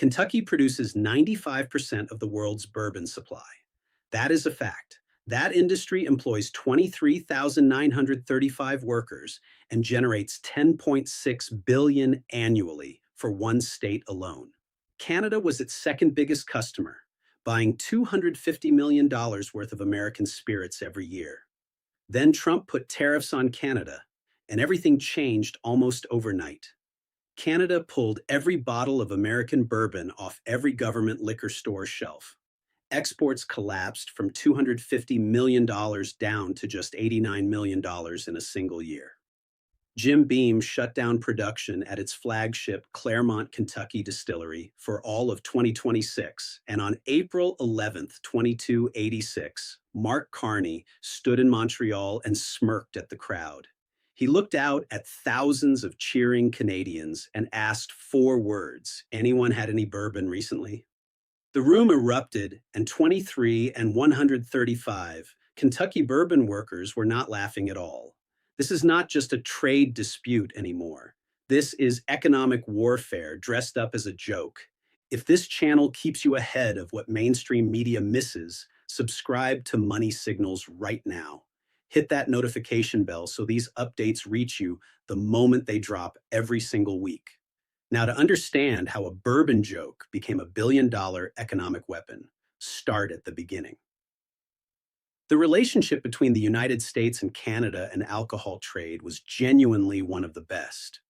Kentucky produces 95% of the world's bourbon supply. That is a fact. That industry employs 23,935 workers and generates 10.6 billion annually for one state alone. Canada was its second biggest customer, buying $250 million worth of American spirits every year. Then Trump put tariffs on Canada, and everything changed almost overnight. Canada pulled every bottle of American bourbon off every government liquor store shelf. Exports collapsed from $250 million down to just $89 million in a single year. Jim Beam shut down production at its flagship Claremont, Kentucky distillery for all of 2026, and on April 11th, 2286, Mark Carney stood in Montreal and smirked at the crowd. He looked out at thousands of cheering Canadians and asked four words. Anyone had any bourbon recently? The room erupted, and 23 and 135 Kentucky bourbon workers were not laughing at all. This is not just a trade dispute anymore. This is economic warfare dressed up as a joke. If this channel keeps you ahead of what mainstream media misses, subscribe to Money Signals right now. Hit that notification bell so these updates reach you the moment they drop every single week. Now, to understand how a bourbon joke became a billion-dollar economic weapon, start at the beginning. The relationship between the United States and Canada and alcohol trade was genuinely one of the best.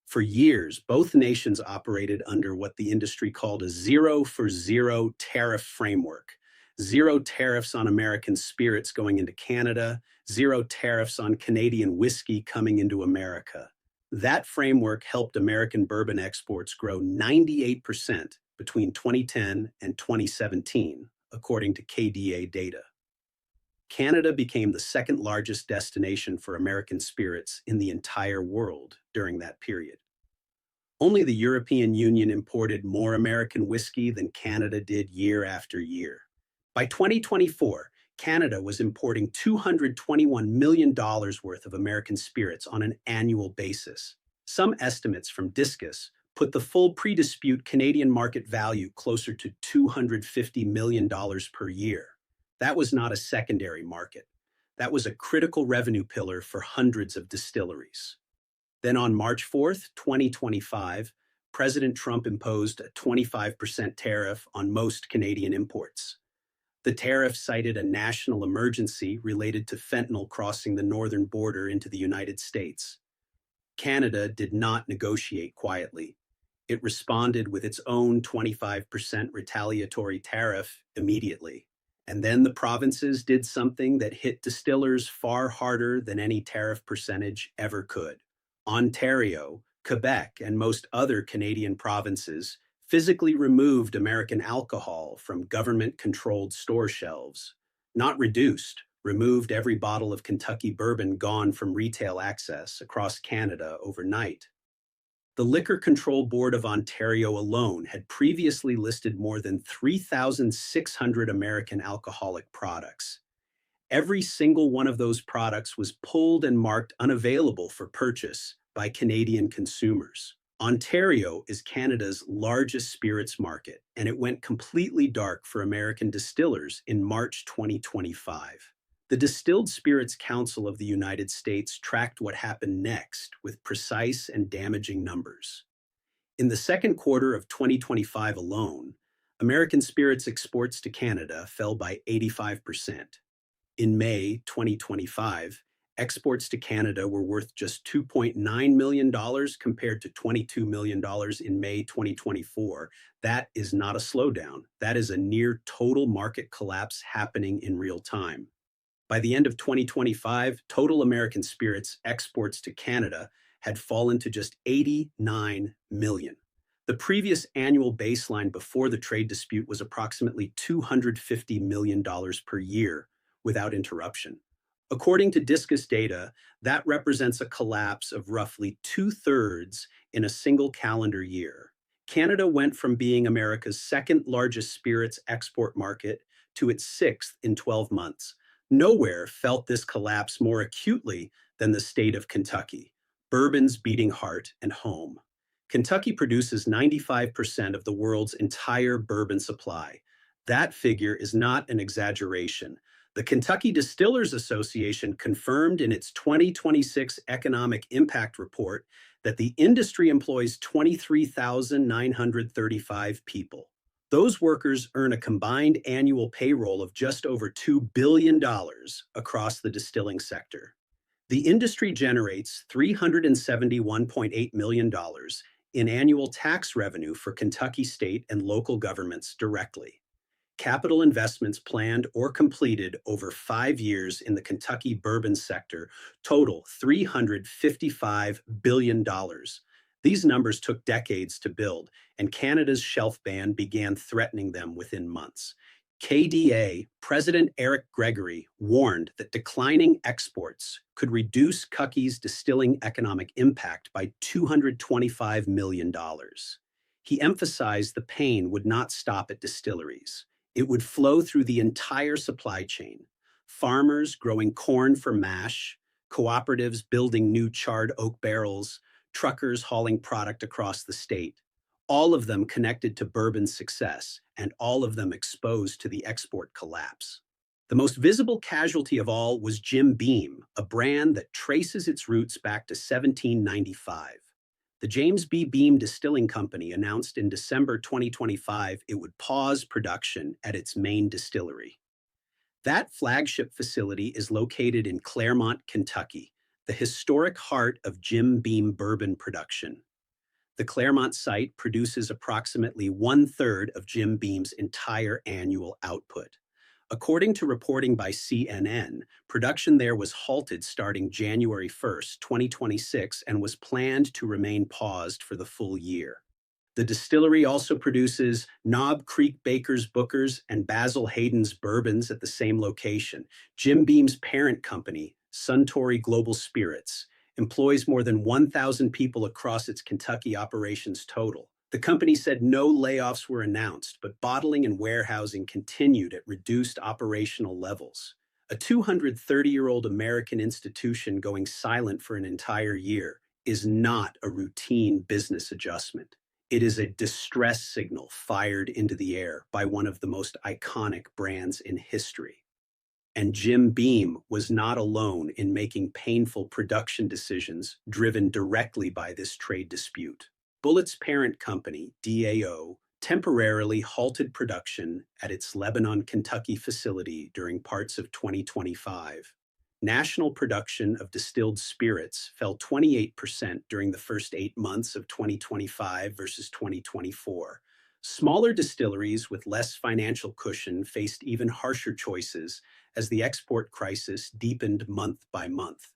For years, both nations operated under what the industry called a zero-for-zero tariff framework. Zero tariffs on American spirits going into Canada, zero tariffs on Canadian whiskey coming into America. That framework helped American bourbon exports grow 98% between 2010 and 2017, according to KDA data. Canada became the second largest destination for American spirits in the entire world during that period. Only the European Union imported more American whiskey than Canada did year after year. By 2024, Canada was importing $221 million worth of American spirits on an annual basis. Some estimates from Discus put the full pre-dispute Canadian market value closer to $250 million per year. That was not a secondary market. That was a critical revenue pillar for hundreds of distilleries. Then on March 4th, 2025, President Trump imposed a 25% tariff on most Canadian imports. The tariff cited a national emergency related to fentanyl crossing the northern border into the United States. Canada did not negotiate quietly. It responded with its own 25% retaliatory tariff immediately. And then the provinces did something that hit distillers far harder than any tariff percentage ever could. Ontario, Quebec, and most other Canadian provinces physically removed American alcohol from government-controlled store shelves. Not reduced, removed every bottle of Kentucky bourbon gone from retail access across Canada overnight. The Liquor Control Board of Ontario alone had previously listed more than 3,600 American alcoholic products. Every single one of those products was pulled and marked unavailable for purchase by Canadian consumers. Ontario is Canada's largest spirits market, and it went completely dark for American distillers in March 2025. The Distilled Spirits Council of the United States tracked what happened next with precise and damaging numbers. In the second quarter of 2025 alone, American spirits exports to Canada fell by 85%. In May 2025, exports to Canada were worth just $2.9 million compared to $22 million in May 2024. That is not a slowdown. That is a near total market collapse happening in real time. By the end of 2025, total American spirits exports to Canada had fallen to just 89 million. The previous annual baseline before the trade dispute was approximately $250 million per year without interruption. According to Discus data, that represents a collapse of roughly two-thirds in a single calendar year. Canada went from being America's second largest spirits export market to its sixth in 12 months. Nowhere felt this collapse more acutely than the state of Kentucky, bourbon's beating heart and home. Kentucky produces 95% of the world's entire bourbon supply. That figure is not an exaggeration. The Kentucky Distillers Association confirmed in its 2026 Economic Impact Report that the industry employs 23,935 people. Those workers earn a combined annual payroll of just over $2 billion across the distilling sector. The industry generates $371.8 million in annual tax revenue for Kentucky state and local governments directly. Capital investments planned or completed over 5 years in the Kentucky bourbon sector total $355 billion. These numbers took decades to build, and Canada's shelf ban began threatening them within months. KDA President Eric Gregory warned that declining exports could reduce Kentucky's distilling economic impact by $225 million. He emphasized the pain would not stop at distilleries. It would flow through the entire supply chain. Farmers growing corn for mash, cooperatives building new charred oak barrels, truckers hauling product across the state. All of them connected to bourbon's success, and all of them exposed to the export collapse. The most visible casualty of all was Jim Beam, a brand that traces its roots back to 1795. The James B. Beam Distilling Company announced in December 2025 it would pause production at its main distillery. That flagship facility is located in Claremont, Kentucky, the historic heart of Jim Beam bourbon production. The Claremont site produces approximately one-third of Jim Beam's entire annual output. According to reporting by CNN, production there was halted starting January 1st, 2026, and was planned to remain paused for the full year. The distillery also produces Knob Creek Baker's Booker's and Basil Hayden's bourbons at the same location. Jim Beam's parent company, Suntory Global Spirits, employs more than 1,000 people across its Kentucky operations total. The company said no layoffs were announced, but bottling and warehousing continued at reduced operational levels. A 230-year-old American institution going silent for an entire year is not a routine business adjustment. It is a distress signal fired into the air by one of the most iconic brands in history. And Jim Beam was not alone in making painful production decisions driven directly by this trade dispute. Bulleit's parent company, DAO, temporarily halted production at its Lebanon, Kentucky facility during parts of 2025. National production of distilled spirits fell 28% during the first 8 months of 2025 versus 2024. Smaller distilleries with less financial cushion faced even harsher choices as the export crisis deepened month by month.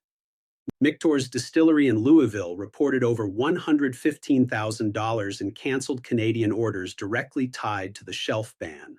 Michtor's distillery in Louisville reported over $115,000 in canceled Canadian orders directly tied to the shelf ban.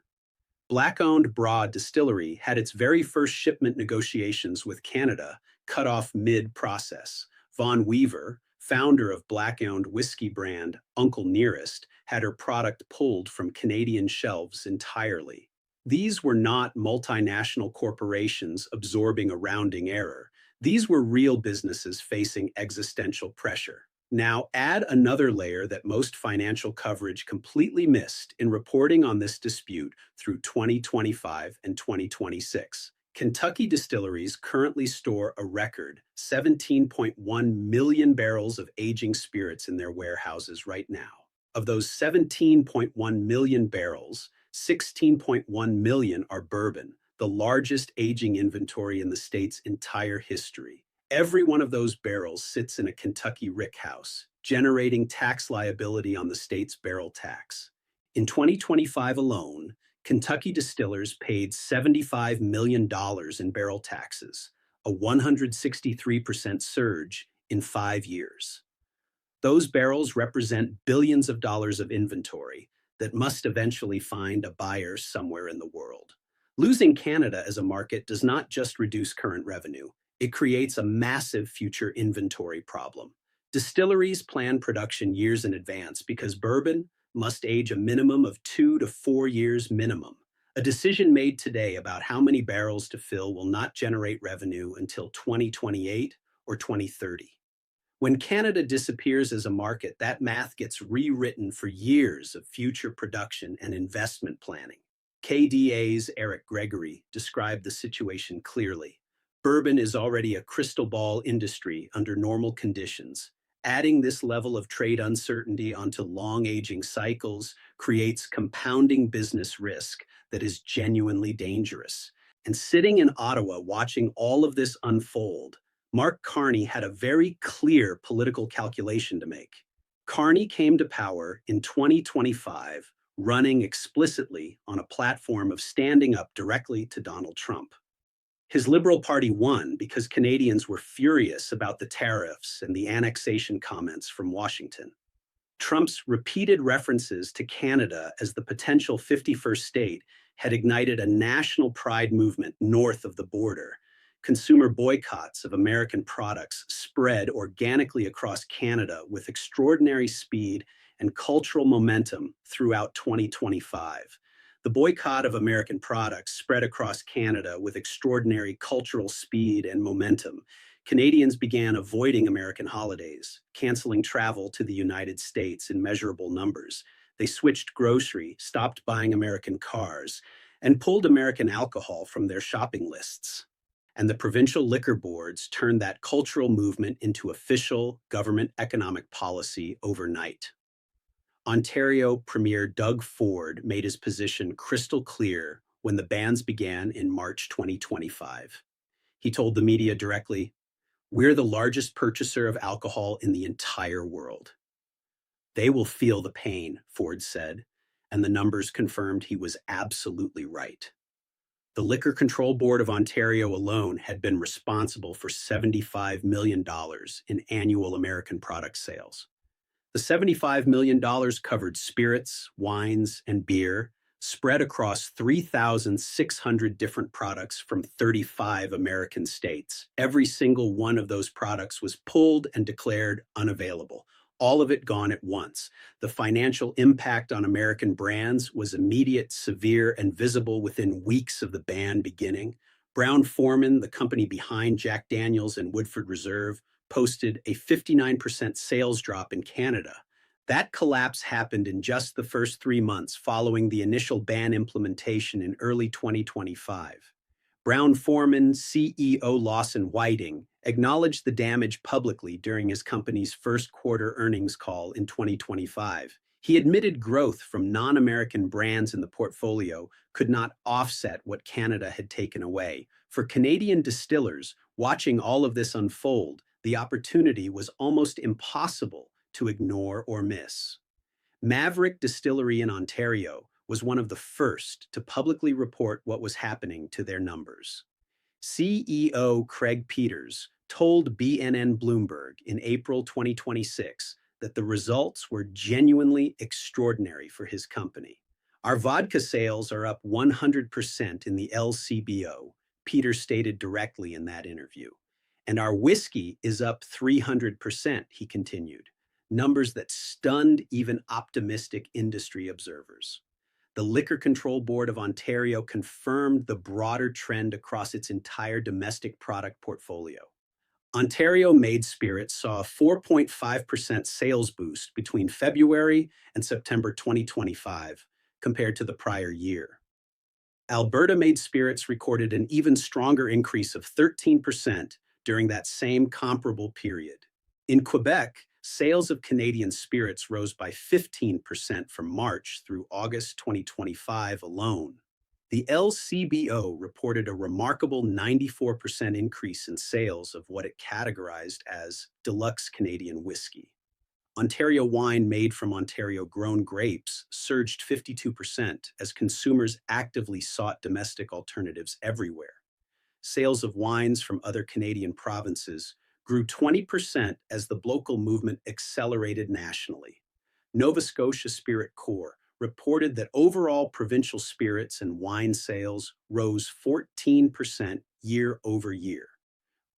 Black-owned Broad Distillery had its very first shipment negotiations with Canada cut off mid-process. Von Weaver, founder of black-owned whiskey brand Uncle Nearest, had her product pulled from Canadian shelves entirely. These were not multinational corporations absorbing a rounding error. These were real businesses facing existential pressure. Now add another layer that most financial coverage completely missed in reporting on this dispute through 2025 and 2026. Kentucky distilleries currently store a record 17.1 million barrels of aging spirits in their warehouses right now. Of those 17.1 million barrels, 16.1 million are bourbon, the largest aging inventory in the state's entire history. Every one of those barrels sits in a Kentucky rickhouse, generating tax liability on the state's barrel tax. In 2025 alone, Kentucky distillers paid $75 million in barrel taxes, a 163% surge in 5 years. Those barrels represent billions of dollars of inventory that must eventually find a buyer somewhere in the world. Losing Canada as a market does not just reduce current revenue, it creates a massive future inventory problem. Distilleries plan production years in advance because bourbon must age a minimum of 2 to 4 years minimum. A decision made today about how many barrels to fill will not generate revenue until 2028 or 2030. When Canada disappears as a market, that math gets rewritten for years of future production and investment planning. KDA's Eric Gregory described the situation clearly. Bourbon is already a crystal ball industry under normal conditions. Adding this level of trade uncertainty onto long aging cycles creates compounding business risk that is genuinely dangerous. And sitting in Ottawa watching all of this unfold, Mark Carney had a very clear political calculation to make. Carney came to power in 2025, running explicitly on a platform of standing up directly to Donald Trump. His Liberal Party won because Canadians were furious about the tariffs and the annexation comments from Washington. Trump's repeated references to Canada as the potential 51st state had ignited a national pride movement north of the border. Consumer boycotts of American products spread organically across Canada with extraordinary speed and cultural momentum throughout 2025. The boycott of American products spread across Canada with extraordinary cultural speed and momentum. Canadians began avoiding American holidays, canceling travel to the United States in measurable numbers. They switched grocery, stopped buying American cars, and pulled American alcohol from their shopping lists. And the provincial liquor boards turned that cultural movement into official government economic policy overnight. Ontario Premier Doug Ford made his position crystal clear when the bans began in March 2025. He told the media directly, "We're the largest purchaser of alcohol in the entire world." They will feel the pain, Ford said, and the numbers confirmed he was absolutely right. The Liquor Control Board of Ontario alone had been responsible for $75 million in annual American product sales. The $75 million covered spirits, wines, and beer, spread across 3,600 different products from 35 American states. Every single one of those products was pulled and declared unavailable, all of it gone at once. The financial impact on American brands was immediate, severe, and visible within weeks of the ban beginning. Brown-Forman, the company behind Jack Daniel's and Woodford Reserve, posted a 59% sales drop in Canada. That collapse happened in just the first 3 months following the initial ban implementation in early 2025. Brown-Forman CEO Lawson Whiting acknowledged the damage publicly during his company's first quarter earnings call in 2025. He admitted growth from non-American brands in the portfolio could not offset what Canada had taken away. For Canadian distillers, watching all of this unfold, the opportunity was almost impossible to ignore or miss. Maverick Distillery in Ontario was one of the first to publicly report what was happening to their numbers. CEO Craig Peters told BNN Bloomberg in April 2026 that the results were genuinely extraordinary for his company. "Our vodka sales are up 100% in the LCBO," Peters stated directly in that interview. "And our whiskey is up 300%, he continued, numbers that stunned even optimistic industry observers. The Liquor Control Board of Ontario confirmed the broader trend across its entire domestic product portfolio. Ontario-made spirits saw a 4.5% sales boost between February and September 2025 compared to the prior year. Alberta-made spirits recorded an even stronger increase of 13% during that same comparable period. In Quebec, sales of Canadian spirits rose by 15% from March through August 2025 alone. The LCBO reported a remarkable 94% increase in sales of what it categorized as deluxe Canadian whiskey. Ontario wine made from Ontario-grown grapes surged 52% as consumers actively sought domestic alternatives everywhere. Sales of wines from other Canadian provinces grew 20% as the local movement accelerated nationally. Nova Scotia Spirit Corps reported that overall provincial spirits and wine sales rose 14% year over year.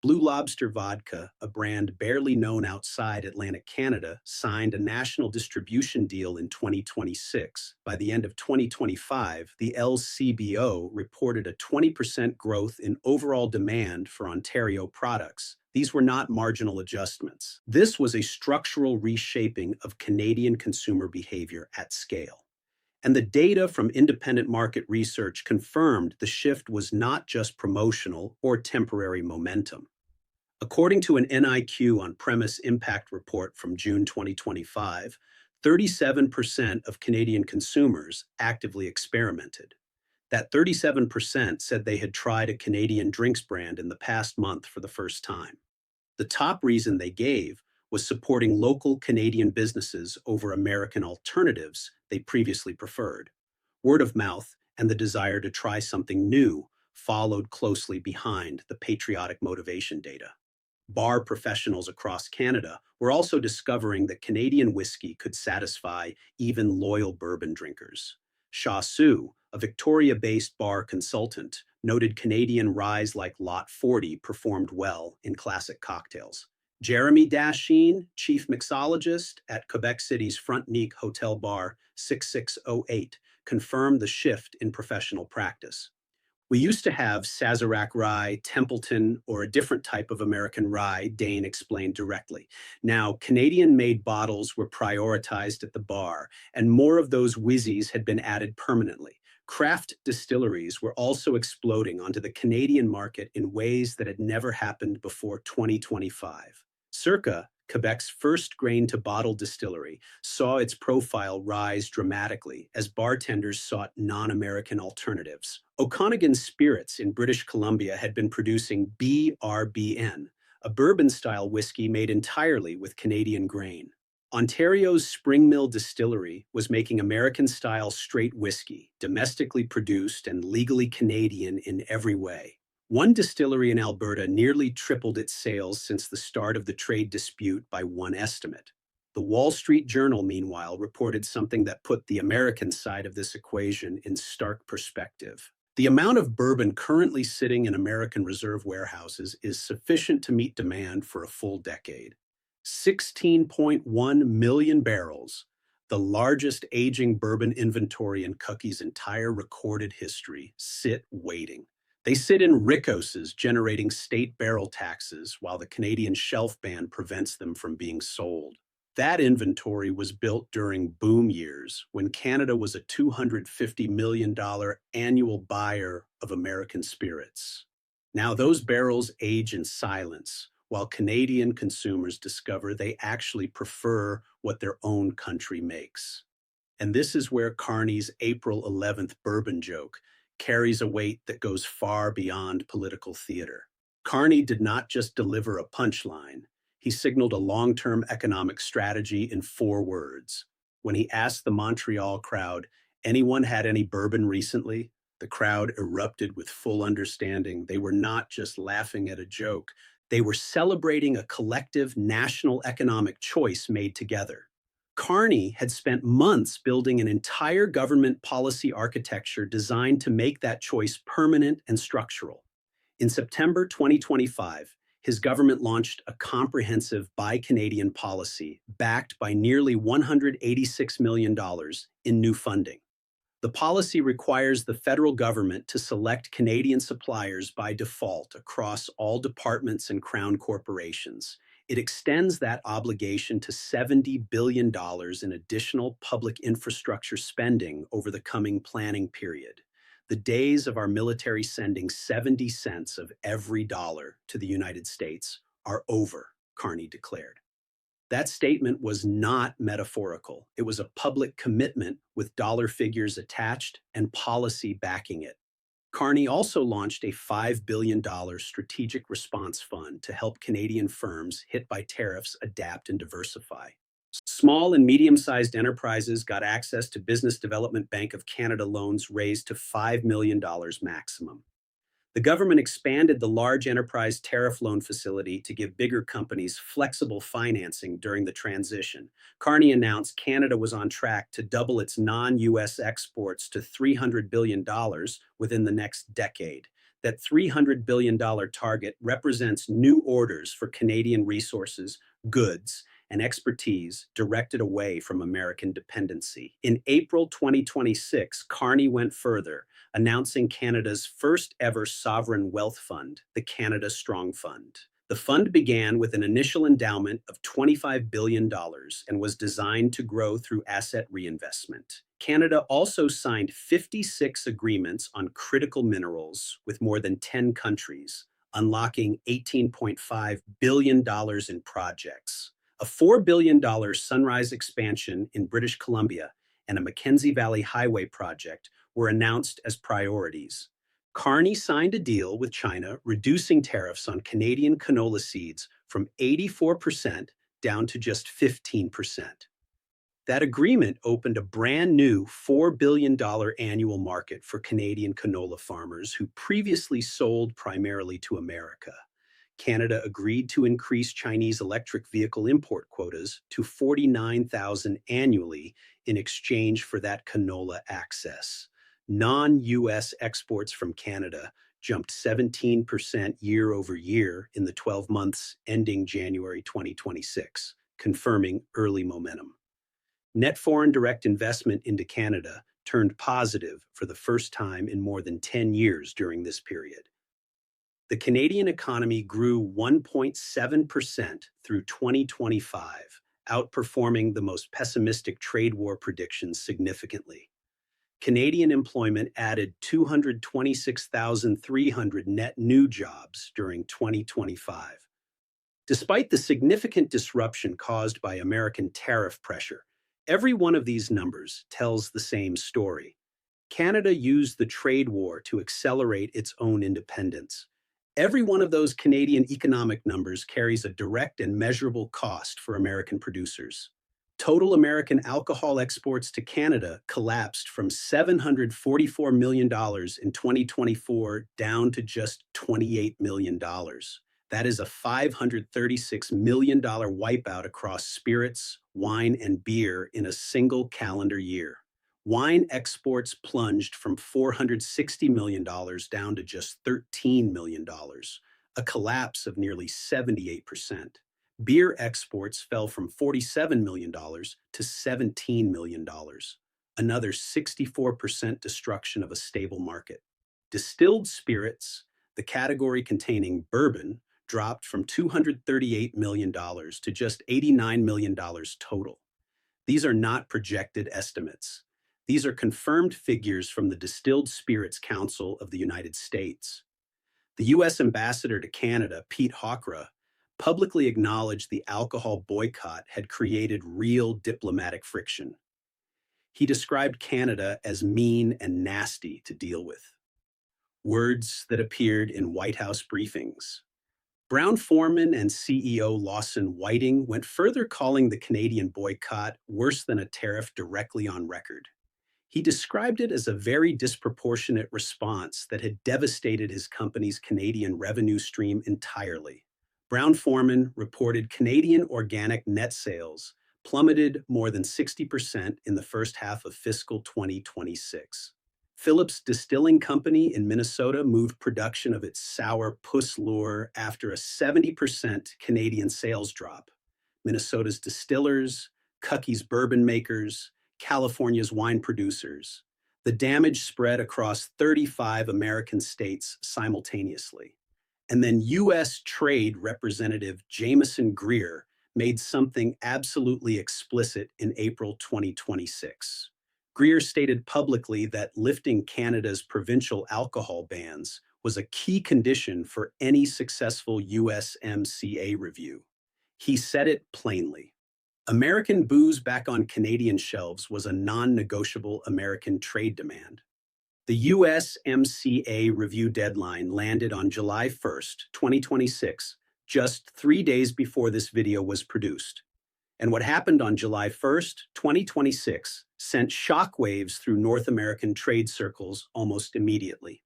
Blue Lobster Vodka, a brand barely known outside Atlantic Canada, signed a national distribution deal in 2026. By the end of 2025, the LCBO reported a 20% growth in overall demand for Ontario products. These were not marginal adjustments. This was a structural reshaping of Canadian consumer behavior at scale. And the data from independent market research confirmed the shift was not just promotional or temporary momentum. According to an NIQ on-premise impact report from June 2025, 37% of Canadian consumers actively experimented. That 37% said they had tried a Canadian drinks brand in the past month for the first time. The top reason they gave was supporting local Canadian businesses over American alternatives they previously preferred. Word of mouth and the desire to try something new followed closely behind the patriotic motivation data. Bar professionals across Canada were also discovering that Canadian whiskey could satisfy even loyal bourbon drinkers. Shaw Su, a Victoria-based bar consultant, noted Canadian ryes like Lot 40 performed well in classic cocktails. Jeremy Dasheen, chief mixologist at Quebec City's Frontenac Hotel Bar 6608, confirmed the shift in professional practice. We used to have Sazerac rye, Templeton, or a different type of American rye, Dane explained directly. Now, Canadian-made bottles were prioritized at the bar, and more of those whizzies had been added permanently. Craft distilleries were also exploding onto the Canadian market in ways that had never happened before 2025. Circa, Quebec's first grain-to-bottle distillery, saw its profile rise dramatically as bartenders sought non-American alternatives. Okanagan Spirits in British Columbia had been producing BRBN, a bourbon-style whiskey made entirely with Canadian grain. Ontario's Spring Mill Distillery was making American-style straight whiskey, domestically produced and legally Canadian in every way. One distillery in Alberta nearly tripled its sales since the start of the trade dispute by one estimate. The Wall Street Journal, meanwhile, reported something that put the American side of this equation in stark perspective. The amount of bourbon currently sitting in American reserve warehouses is sufficient to meet demand for a full decade. 16.1 million barrels, the largest aging bourbon inventory in Cookies' entire recorded history, sit waiting. They sit in ricoses, generating state barrel taxes, while the Canadian shelf ban prevents them from being sold. That inventory was built during boom years, when Canada was a $250 million annual buyer of American spirits. Now those barrels age in silence, while Canadian consumers discover they actually prefer what their own country makes. And this is where Carney's April 11th bourbon joke carries a weight that goes far beyond political theater. Carney did not just deliver a punchline, he signaled a long-term economic strategy in 4 words. When he asked the Montreal crowd, "Anyone had any bourbon recently?" the crowd erupted with full understanding. They were not just laughing at a joke, they were celebrating a collective national economic choice made together. Carney had spent months building an entire government policy architecture designed to make that choice permanent and structural. In September 2025, his government launched a comprehensive Buy Canadian policy backed by nearly $186 million in new funding. The policy requires the federal government to select Canadian suppliers by default across all departments and crown corporations. It extends that obligation to $70 billion in additional public infrastructure spending over the coming planning period. The days of our military sending 70 cents of every dollar to the United States are over, Carney declared. That statement was not metaphorical. It was a public commitment with dollar figures attached and policy backing it. Carney also launched a $5 billion strategic response fund to help Canadian firms hit by tariffs adapt and diversify. Small and medium-sized enterprises got access to Business Development Bank of Canada loans raised to $5 million maximum. The government expanded the large enterprise tariff loan facility to give bigger companies flexible financing during the transition. Carney announced Canada was on track to double its non-US exports to $300 billion within the next decade. That $300 billion target represents new orders for Canadian resources, goods, and expertise directed away from American dependency. In April 2026, Carney went further, announcing Canada's first ever sovereign wealth fund, the Canada Strong Fund. The fund began with an initial endowment of $25 billion and was designed to grow through asset reinvestment. Canada also signed 56 agreements on critical minerals with more than 10 countries, unlocking $18.5 billion in projects. A $4 billion Sunrise expansion in British Columbia and a Mackenzie Valley Highway project were announced as priorities. Carney signed a deal with China, reducing tariffs on Canadian canola seeds from 84% down to just 15%. That agreement opened a brand new $4 billion annual market for Canadian canola farmers who previously sold primarily to America. Canada agreed to increase Chinese electric vehicle import quotas to 49,000 annually in exchange for that canola access. Non-US exports from Canada jumped 17% year over year in the 12 months ending January 2026, confirming early momentum. Net foreign direct investment into Canada turned positive for the first time in more than 10 years during this period. The Canadian economy grew 1.7% through 2025, outperforming the most pessimistic trade war predictions significantly. Canadian employment added 226,300 net new jobs during 2025. Despite the significant disruption caused by American tariff pressure, every one of these numbers tells the same story. Canada used the trade war to accelerate its own independence. Every one of those Canadian economic numbers carries a direct and measurable cost for American producers. Total American alcohol exports to Canada collapsed from $744 million in 2024 down to just $28 million. That is a $536 million wipeout across spirits, wine, and beer in a single calendar year. Wine exports plunged from $460 million down to just $13 million, a collapse of nearly 78%. Beer exports fell from $47 million to $17 million, another 64% destruction of a stable market. Distilled spirits, the category containing bourbon, dropped from $238 million to just $89 million total. These are not projected estimates. These are confirmed figures from the Distilled Spirits Council of the United States. The U.S. Ambassador to Canada, Pete Hockra, publicly acknowledged the alcohol boycott had created real diplomatic friction. He described Canada as mean and nasty to deal with, words that appeared in White House briefings. Brown-Forman and CEO Lawson Whiting went further, calling the Canadian boycott worse than a tariff directly on record. He described it as a very disproportionate response that had devastated his company's Canadian revenue stream entirely. Brown-Forman reported Canadian organic net sales plummeted more than 60% in the first half of fiscal 2026. Phillips Distilling Company in Minnesota moved production of its sour puss lure after a 70% Canadian sales drop. Minnesota's distillers, Cuckey's bourbon makers, California's wine producers. The damage spread across 35 American states simultaneously. And then U.S. Trade Representative Jameson Greer made something absolutely explicit in April 2026. Greer stated publicly that lifting Canada's provincial alcohol bans was a key condition for any successful USMCA review. He said it plainly. American booze back on Canadian shelves was a non-negotiable American trade demand. The USMCA review deadline landed on July 1st, 2026, just 3 days before this video was produced. And what happened on July 1st, 2026, sent shockwaves through North American trade circles almost immediately.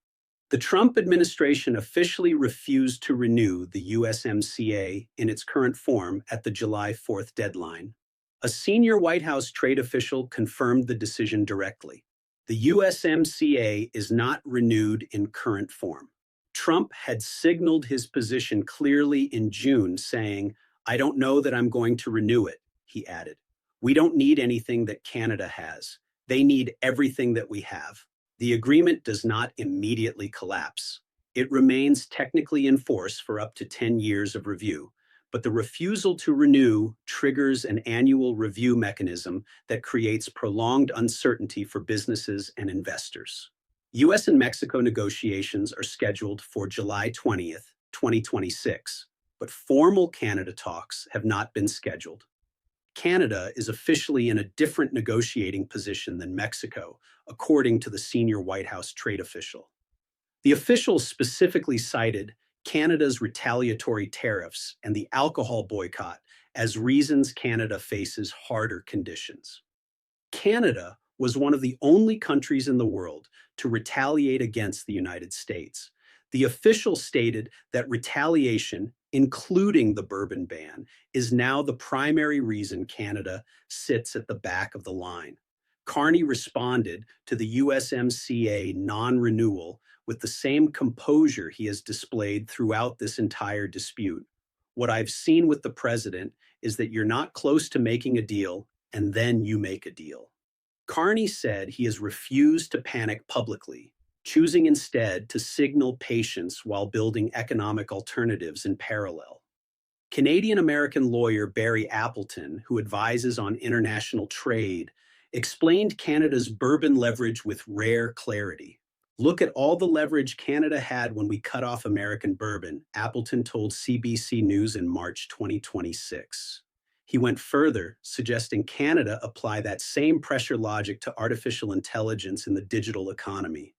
The Trump administration officially refused to renew the USMCA in its current form at the July 4th deadline. A senior White House trade official confirmed the decision directly. The USMCA is not renewed in current form. Trump had signaled his position clearly in June, saying, "I don't know that I'm going to renew it," he added. "We don't need anything that Canada has. They need everything that we have." The agreement does not immediately collapse. It remains technically in force for up to 10 years of review, but the refusal to renew triggers an annual review mechanism that creates prolonged uncertainty for businesses and investors. US and Mexico negotiations are scheduled for July 20th, 2026, but formal Canada talks have not been scheduled. Canada is officially in a different negotiating position than Mexico, according to the senior White House trade official. The official specifically cited Canada's retaliatory tariffs and the alcohol boycott as reasons Canada faces harder conditions. Canada was one of the only countries in the world to retaliate against the United States. The official stated that retaliation, including the bourbon ban, is now the primary reason Canada sits at the back of the line. Carney responded to the USMCA non-renewal with the same composure he has displayed throughout this entire dispute. "What I've seen with the president is that you're not close to making a deal, and then you make a deal." Carney said he has refused to panic publicly, choosing instead to signal patience while building economic alternatives in parallel. Canadian-American lawyer Barry Appleton, who advises on international trade, explained Canada's bourbon leverage with rare clarity. "Look at all the leverage Canada had when we cut off American bourbon," Appleton told CBC News in March 2026. He went further, suggesting Canada apply that same pressure logic to artificial intelligence in the digital economy.